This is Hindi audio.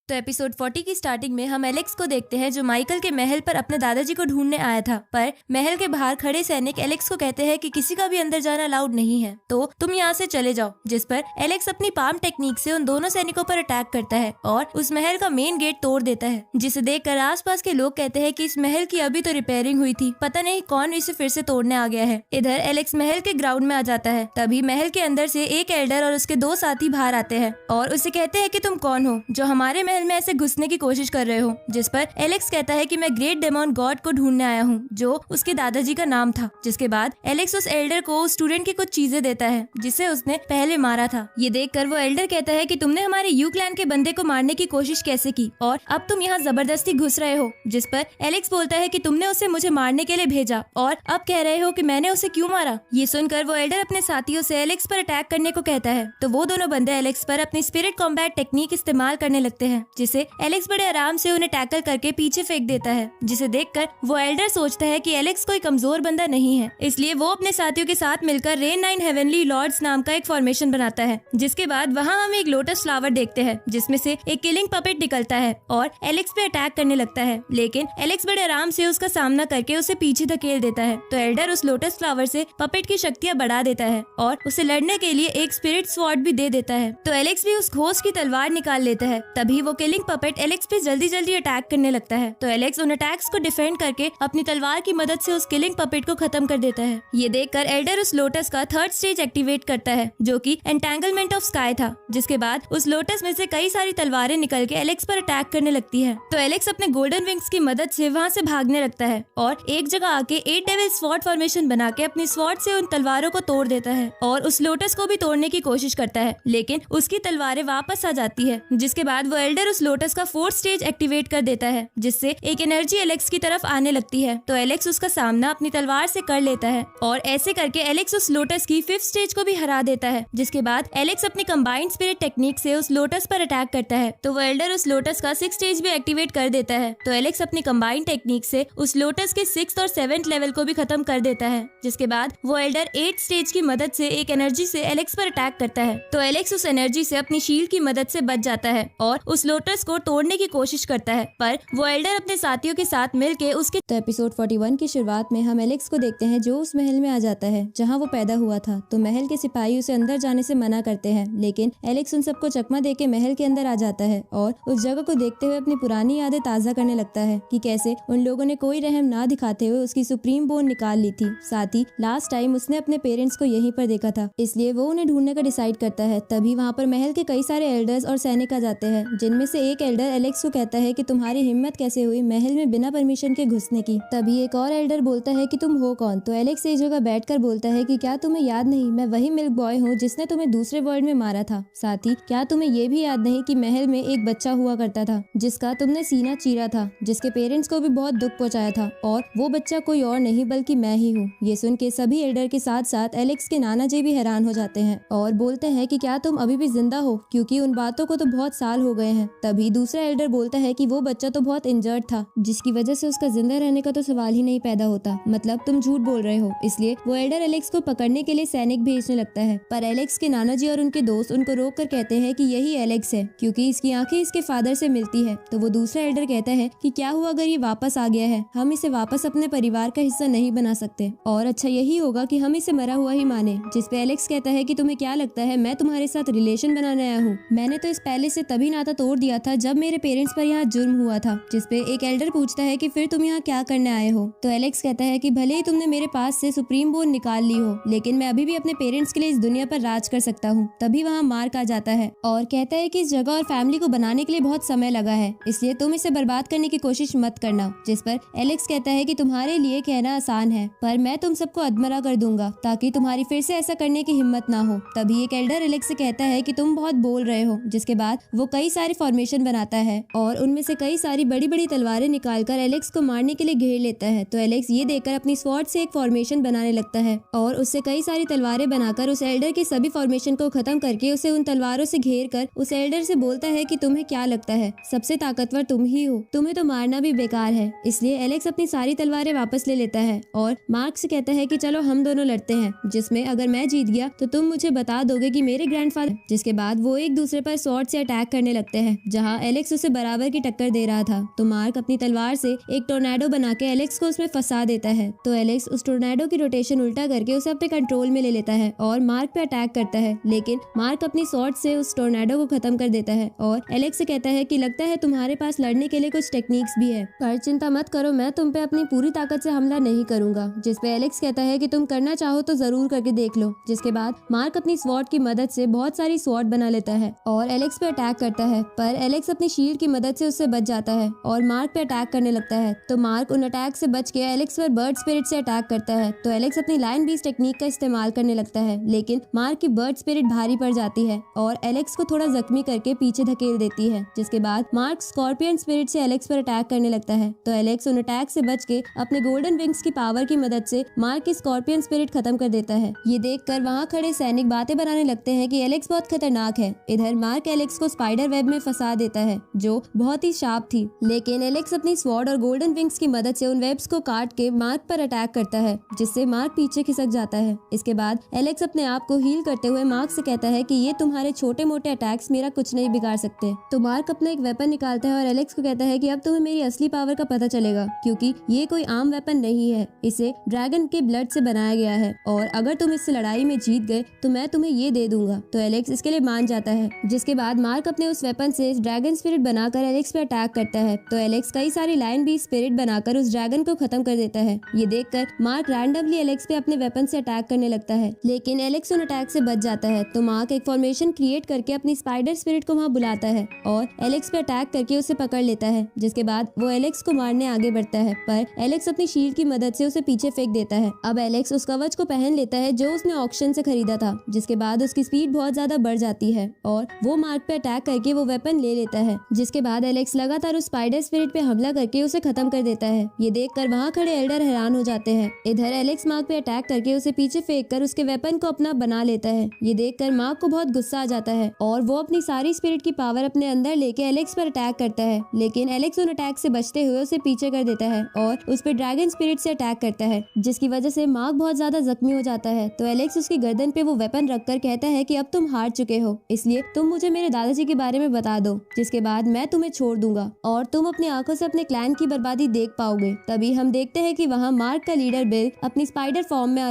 तो एपिसोड 40 की स्टार्टिंग में हम एलेक्स को देखते हैं जो माइकल के महल पर अपने दादाजी को ढूंढने आया था। पर महल के बाहर खड़े सैनिक एलेक्स को कहते हैं कि किसी का भी अंदर जाना अलाउड नहीं है, तो तुम यहाँ से चले जाओ। जिस पर एलेक्स अपनी पाम टेक्निक से उन दोनों सैनिकों पर अटैक करता है और उस महल का मेन गेट तोड़ देता है, जिसे देखकर आसपास के लोग कहते हैं कि इस महल की अभी तो रिपेयरिंग हुई थी, पता नहीं कौन इसे फिर से तोड़ने आ गया है। इधर एलेक्स महल के ग्राउंड में आ जाता है। तभी महल के अंदर से एक एल्डर और उसके दो साथी बाहर आते हैं और उसे कहते हैं कि तुम कौन हो जो हमारे महल में ऐसे घुसने की कोशिश कर रहे हो। जिस पर एलेक्स कहता है कि मैं ग्रेट डेमोन गॉड को ढूंढने आया हूँ, जो उसके दादाजी का नाम था। जिसके बाद एलेक्स उस एल्डर को उस स्टूडेंट की कुछ चीजें देता है जिसे उसने पहले मारा था। ये देखकर वो एल्डर कहता है कि तुमने हमारे यू क्लैन के बंदे को मारने की कोशिश कैसे की और अब तुम यहाँ जबरदस्ती घुस रहे हो। जिस पर एलेक्स बोलता है कि तुमने उसे मुझे मारने के लिए भेजा और अब कह रहे हो कि मैंने उसे क्यों मारा। ये सुनकर वो एल्डर अपने साथियों से एलेक्स पर अटैक करने को कहता है, तो वो दोनों बंदे एलेक्स पर अपनी स्पिरिट कॉम्बैट टेक्निक इस्तेमाल करने लगते हैं, जिसे एलेक्स बड़े आराम से उन्हें टैकल करके पीछे फेंक देता है। जिसे देखकर वो एल्डर सोचता है कि एलेक्स कोई कमजोर बंदा नहीं है, इसलिए वो अपने साथियों के साथ मिलकर रेन 9 हेवनली लॉर्ड्स नाम का एक फॉर्मेशन बनाता है। जिसके बाद वहाँ हम एक लोटस फ्लावर देखते हैं जिसमें से एक किलिंग पपेट निकलता है और एलेक्स पे अटैक करने लगता है, लेकिन एलेक्स बड़े आराम से उसका सामना करके उसे पीछे धकेल देता है। तो एल्डर उस लोटस फ्लावर से पपेट की शक्तियाँ बढ़ा देता है और उसे लड़ने के लिए एक स्पिरिट स्वॉर्ड भी दे देता है। तो एलेक्स भी उस घोष की तलवार निकाल लेता है। तभी वो किलिंग पपेट एलेक्स पे जल्दी जल्दी अटैक करने लगता है। तो एलेक्स उन अटैक्स को डिफेंड करके अपनी तलवार की मदद से उस किलिंग पपेट को खत्म कर देता है। ये देखकर एल्डर उस लोटस का थर्ड स्टेज एक्टिवेट करता है जो कि एंटेंगलमेंट ऑफ स्काई था। जिसके बाद उस लोटस में से कई सारी तलवारें निकल के एलेक्स पर अटैक करने लगती है। तो एलेक्स अपने गोल्डन विंग्स की मदद से वहाँ से भागने लगता है और एक जगह आके 8 डेविल स्वॉर्ड फॉर्मेशन बना के अपनी स्वॉर्ड से उन तलवारों को तोड़ देता है और उस लोटस को भी तोड़ने की कोशिश करता है, लेकिन उसकी तलवारें वापस आ जाती है। जिसके बाद वो एल्डर उस लोटस का फोर्थ स्टेज एक्टिवेट कर देता है, जिससे एक एनर्जी एलेक्स की तरफ आने लगती है। तो एलेक्स उसका सामना अपनी तलवार से कर लेता है और ऐसे करके एलेक्स उस लोटस की 5th स्टेज को भी हरा देता है। जिसके बाद एलेक्स अपनी कंबाइंड स्पिरिट टेक्निक से उस लोटस पर अटैक करता है। तो वो एल्डर उस लोटस का 6th स्टेज भी एक्टिवेट कर देता है। तो एलेक्स अपनी कंबाइंड टेक्निक से उस लोटस के 6th और 7th लेवल को भी खत्म कर देता है। जिसके बाद वो एल्डर 8th स्टेज की मदद से एक एनर्जी से एलेक्स पर अटैक करता है। तो एलेक्स उस एनर्जी से अपनी शील्ड की मदद से बच जाता है और उस लोटस को तोड़ने की कोशिश करता है, पर वो एल्डर अपने साथियों के साथ मिलके उसके। तो एपिसोड 41 की शुरुआत में हम एलेक्स को देखते हैं जो उस महल में आ जाता है जहां वो पैदा हुआ था। तो महल के सिपाही उसे अंदर जाने से मना करते हैं, लेकिन एलेक्स उन सबको चकमा देके महल के अंदर आ जाता है और उस जगह को देखते हुए अपनी पुरानी यादें ताजा करने लगता है कि कैसे उन लोगों ने कोई रहम ना दिखाते हुए उसकी सुप्रीम बोन निकाल ली थी। साथ ही लास्ट टाइम उसने अपने पेरेंट्स को यहीं पर देखा था, इसलिए वो उन्हें ढूंढने का डिसाइड करता है। तभी वहाँ पर महल के कई सारे एल्डर्स और सैनिक आ जाते हैं, जिनमें से एक एल्डर एलेक्स को कहता है कि तुम्हारी हिम्मत कैसे हुई महल में बिना परमिशन के घुसने की। तभी एक और एल्डर बोलता है कि तुम हो कौन। तो एलेक्स एक जगह बैठकर बोलता है कि क्या तुम्हें याद नहीं, मैं वही मिल्क बॉय हूँ जिसने तुम्हें दूसरे वर्ल्ड में मारा था। साथ ही क्या तुम्हें ये भी याद नहीं कि महल में एक बच्चा हुआ करता था जिसका तुमने सीना चीरा था, जिसके पेरेंट्स को भी बहुत दुख पहुंचाया था, और वो बच्चा कोई और नहीं बल्कि मैं ही हूँ। ये सुन के सभी एल्डर के साथ साथ एलेक्स के नाना जी भी हैरान हो जाते हैं और बोलते हैं कि क्या तुम अभी भी जिंदा हो, क्योंकि उन बातों को तो बहुत साल हो गए हैं। तभी दूसरा एल्डर बोलता है कि वो बच्चा तो बहुत इंजर्ड था, जिसकी वजह से उसका जिंदा रहने का तो सवाल ही नहीं पैदा होता, मतलब तुम झूठ बोल रहे हो। इसलिए वो एल्डर एलेक्स को पकड़ने के लिए सैनिक भेजने लगता है, पर एलेक्स के नाना जी और उनके दोस्त उनको रोक कर कहते हैं कि यही एलेक्स है, क्योंकि इसकी आंखें इसके फादर से मिलती है। तो वो दूसरा एल्डर कहता है कि क्या हुआ अगर ये वापस आ गया है, हम इसे वापस अपने परिवार का हिस्सा नहीं बना सकते, और अच्छा यही होगा कि हम इसे मरा हुआ ही माने। जिस पे एलेक्स कहता है कि तुम्हें क्या लगता है मैं तुम्हारे साथ रिलेशन बनाने आया हूँ, मैंने तो इस पैलेस से तभी नाता तोड़ दिया था जब मेरे पेरेंट्स पर यहाँ जुर्म हुआ था। जिस पे एक एल्डर पूछता है कि फिर तुम यहाँ क्या करने आए हो। तो एलेक्स कहता है कि भले ही तुमने मेरे पास से सुप्रीम बोन निकाल ली हो, लेकिन मैं अभी भी अपने पेरेंट्स के लिए इस दुनिया पर राज कर सकता हूँ। तभी वहाँ मार्क आ जाता है और कहता है कि इस जगह और फैमिली को बनाने के लिए बहुत समय लगा है, इसलिए तुम इसे बर्बाद करने की कोशिश मत करना। जिस पर एलेक्स कहता है कि तुम्हारे लिए कहना आसान है, पर मैं तुम सबको अधमरा कर दूंगा ताकि तुम्हारी फिर से ऐसा करने की हिम्मत ना हो। तभी एक एल्डर एलेक्स से कहता है कि तुम बहुत बोल रहे हो। जिसके बाद वो कई सारे फॉर्मेशन बनाता है और उनमें से कई सारी बड़ी बड़ी तलवारें निकालकर एलेक्स को मारने के लिए घेर लेता है। तो एलेक्स ये देखकर अपनी स्वॉर्ड से एक फॉर्मेशन बनाने लगता है और उससे कई सारी तलवारें बनाकर उस एल्डर के सभी फॉर्मेशन को खत्म करके उसे उन तलवारों से घेर कर उस एल्डर से बोलता है कि तुम्हें क्या लगता है सबसे ताकतवर तुम ही हो, तुम्हें तो मारना भी बेकार है। इसलिए एलेक्स अपनी सारी तलवारें वापस ले लेता है और मार्क से कहता है कि चलो हम दोनों लड़ते हैं, जिसमें अगर मैं जीत गया तो तुम मुझे बता दोगे कि मेरे ग्रैंडफादर। जिसके बाद वो एक दूसरे पर स्वॉर्ड से अटैक करने लगते हैं है जहाँ एलेक्स उसे बराबर की टक्कर दे रहा था। तो मार्क अपनी तलवार से एक टोर्नेडो बना के एलेक्स को उसमें फंसा देता है। तो एलेक्स उस टोर्नेडो की रोटेशन उल्टा करके उसे अपने कंट्रोल में ले लेता है और मार्क पे अटैक करता है, लेकिन मार्क अपनी स्वॉर्ड से उस टोर्नेडो को खत्म कर देता है और एलेक्स से कहता है कि लगता है तुम्हारे पास लड़ने के लिए कुछ टेक्निक्स भी है, पर चिंता मत करो, मैं तुम पे अपनी पूरी ताकत से हमला नहीं करूंगा। जिसपे एलेक्स कहता है कि तुम करना चाहो तो जरूर करके देख लो। जिसके बाद मार्क अपनी स्वॉर्ड की मदद से बहुत सारी स्वॉर्ड बना लेता है और एलेक्स पे अटैक करता है, पर एलेक्स अपनी शील्ड की मदद से उससे बच जाता है और मार्क पे अटैक करने लगता है। तो मार्क उन अटैक से बच के एलेक्स पर बर्ड स्पिरिट से अटैक करता है। तो एलेक्स अपनी लायन बीस्ट टेक्निक का इस्तेमाल करने लगता है, लेकिन मार्क की बर्ड स्पिरिट भारी पड़ जाती है और एलेक्स को थोड़ा जख्मी करके पीछे धकेल देती है। जिसके बाद मार्क स्कॉर्पियन स्पिरिट से एलेक्स पर अटैक करने लगता है। तो एलेक्स उन अटैक से बच के अपने गोल्डन विंग्स की पावर की मदद से मार्क की स्कॉर्पियन स्पिरिट खत्म कर देता है। ये देखकर वहाँ खड़े सैनिक बातें बनाने लगते हैं कि एलेक्स बहुत खतरनाक है। इधर मार्क एलेक्स को स्पाइडर वेब में फंसा देता है जो बहुत ही शार्प थी, लेकिन एलेक्स अपनी स्वॉर्ड और गोल्डन विंग्स की मदद से उन वेब्स को काट के मार्क पर अटैक करता है, जिससे मार्क पीछे खिसक जाता है। इसके बाद एलेक्स अपने आप को हील करते हुए मार्क से कहता है कि ये तुम्हारे छोटे मोटे अटैक्स मेरा कुछ नहीं बिगाड़ सकते। तो मार्क अपना एक वेपन निकालता है और एलेक्स को कहता है कि अब तुम्हें मेरी असली पावर का पता चलेगा, क्योंकि ये कोई आम वेपन नहीं है, इसे ड्रैगन के ब्लड से बनाया गया है और अगर तुम इससे लड़ाई में जीत गए तो मैं तुम्हें ये दे दूंगा। तो एलेक्स इसके लिए मान जाता है। जिसके बाद मार्क अपने उस वेपन से ड्रैगन स्पिरिट बनाकर एलेक्स पे अटैक करता है। तो एलेक्स कई सारी लायन बीस्ट स्पिरिट बनाकर उस ड्रैगन को खत्म कर देता है। ये देखकर मार्क रैंडमली एलेक्स पे अपने वेपन से अटैक करने लगता है, लेकिन एलेक्स उन अटैक से बच जाता है। तो मार्क एक फॉर्मेशन क्रिएट करके अपनी स्पाइडर स्पिरिट को वहाँ बुलाता है और एलेक्स पे अटैक करके उसे पकड़ लेता है। जिसके बाद वो एलेक्स को मारने आगे बढ़ता है, पर एलेक्स अपनी शील्ड की मदद से उसे पीछे फेंक देता है। अब एलेक्स उस कवच को पहन लेता है जो उसने ऑक्शन से खरीदा था। जिसके बाद उसकी स्पीड बहुत ज्यादा बढ़ जाती है और वो मार्क पे अटैक करके वो वेपन ले लेता है। जिसके बाद एलेक्स लगातार उस स्पाइडर स्पिरिट पे हमला करके उसे खत्म कर देता है। ये देखकर वहाँ खड़े एल्डर हैरान हो जाते हैं। इधर एलेक्स मार्क पे अटैक करके उसे पीछे फेंक कर उसके वेपन को अपना बना लेता है। ये देखकर मार्क को बहुत गुस्सा आ जाता है और वो अपनी सारी स्पिरिट की पावर अपने अंदर लेके एलेक्स पर अटैक करता है, लेकिन एलेक्स उन अटैक से बचते हुए उसे पीछे कर देता है और उस पे ड्रैगन स्पिरिट से अटैक करता है, जिसकी वजह से मार्क बहुत ज्यादा जख्मी हो जाता है। तो एलेक्स उसकी गर्दन पे वो वेपन रखकर कहता है कि अब तुम हार चुके हो, इसलिए तुम मुझे मेरे दादाजी के बारे में बता दो, जिसके बाद मैं तुम्हें छोड़ दूंगा और तुम अपनी आंखों से अपने क्लैन की बर्बादी देख पाओगे। तभी हम देखते हैं कि वहाँ मार्क का लीडर बिल अपनी स्पाइडर फॉर्म में